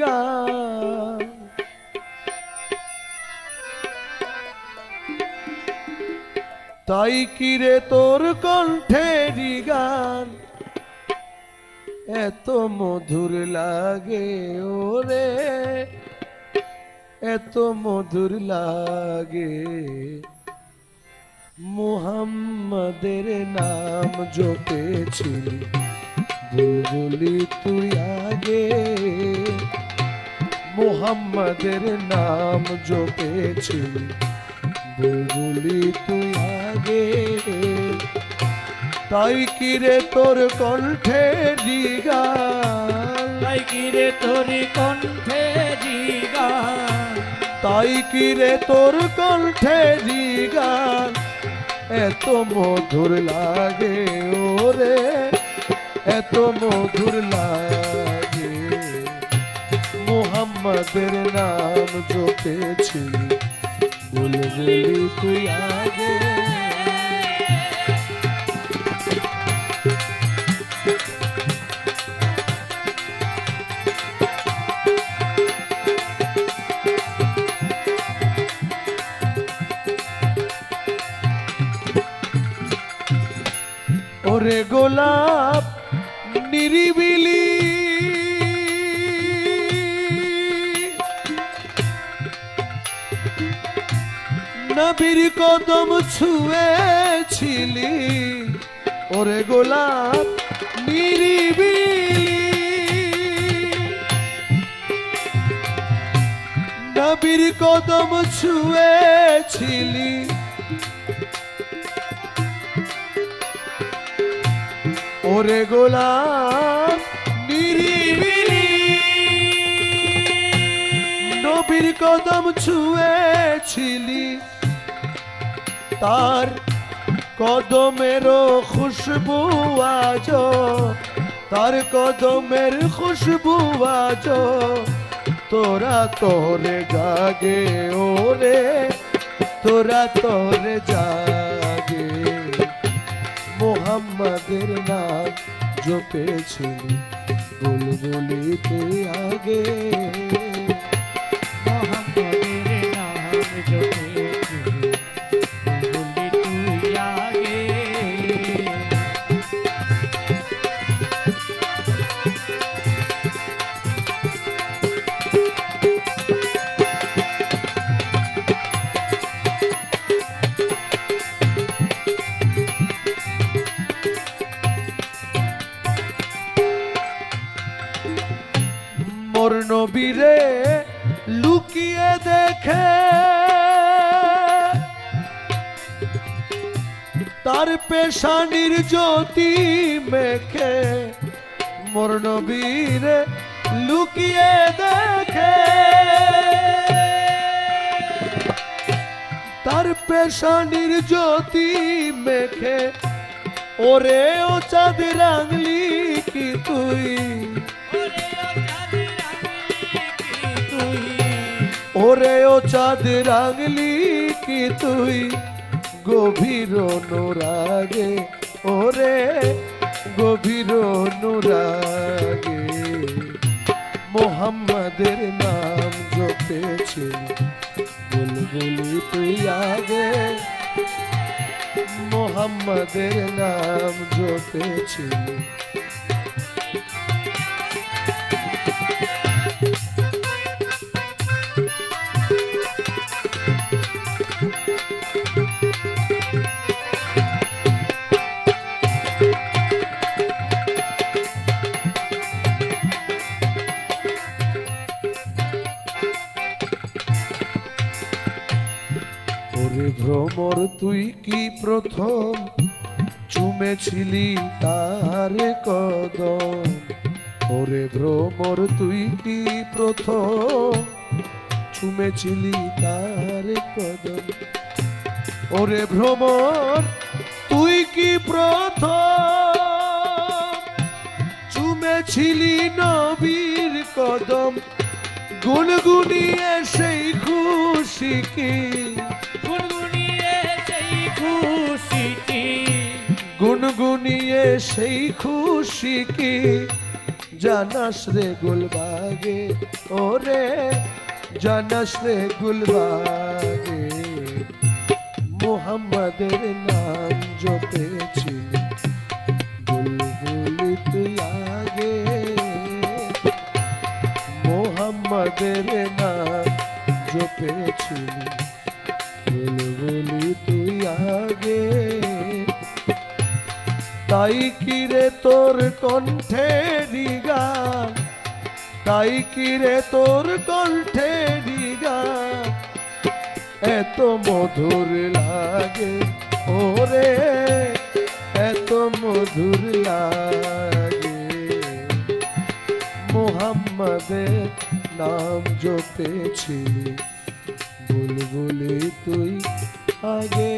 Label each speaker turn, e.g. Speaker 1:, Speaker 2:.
Speaker 1: গান। তাই কিরে তোর কণ্ঠেরই গান এত মধুর লাগে ওরে, এত মধুর লাগে। মুহাম্মাদের নাম জপেছিলি বুলবুলি তুই আগে, মুহাম্মাদের নাম জপেছিলি বুলবুলি তুই আগে। তাই কিরে তোর কণ্ঠে গান,
Speaker 2: তাই কিরে তোর কণ্ঠে গান,
Speaker 1: তাই কিরে তোর কণ্ঠে গান এত মধুর লাগে ওরে, এত মধুর লাগে। মুহাম্মাদের নাম জপেছিলি বুলবুলি তুই আগে। ওরে গোলাপ নিরিবিলি নবীর কদম ছুঁয়েছিলি, ওরে গোলাপ নিরিবিলি নবীর কদম ছুঁয়েছিলি। ওরে গোলাপ নিরিবিলি নবীর কদম ছুঁয়েছিলি, তার কদমেরও খুশবু আজ, তার কদমের খুশবু আজ তোরা তোরে জাগে ওরে, তোরা তোরে জাগে। মুহাম্মাদের নাম জপেছিলি বুলবুলি তুই আগে,
Speaker 2: মোহাম্মদের নাম জপেছিলি বুলবুলি তুই আগে।
Speaker 1: মোর নবীরে লুকিয়ে দেখে তার পেশানির জ্যোতি মেখে, মোর নবীরে লুকিয়ে দেখে তার পেশানির জ্যোতি মেখে। ওরে ও চাঁদ রাঙলি কি তুই, ওরে ও চাঁদ রাঙলি কি তুই গভীর অনুরাগে, ওরে গভীর অনুরাগে। মুহাম্মাদের নাম জপেছিলি বুলবুলি তুই আগে, মুহাম্মাদের নাম জপেছিলি। ওরে ভ্রমর তুই কি প্রথম চুমেছিলি তার কদম, ওরে ভ্রমর তুই কি প্রথম চুমেছিলি তার কদম। ওরে ভ্রমর তুই কি প্রথম চুমেছিলি নবীর কদম। গুনগুনিয়ে সেই খুশি কি,
Speaker 2: গুনগুনিয়ে সেই খুশিটি,
Speaker 1: গুনগুনিয়ে সেই খুশি কি জানাস রে গোলবাগে, ওরে জানাস রে গুলবাগে মোহাম্মদের নাম জপেছিলি বুলবুলি তুই আগে মোহাম্মদের নাম জপেছিলি বুলবুলি তুই আগে তাই কি রে তোর কণ্ঠেরই গান তাই কি রে তোর কণ্ঠেরই গান এত মধুর লাগে ওরে এত মধুর লাগে মোহাম্মদের নাম জপেছিলি বুলবুলি তুই আগে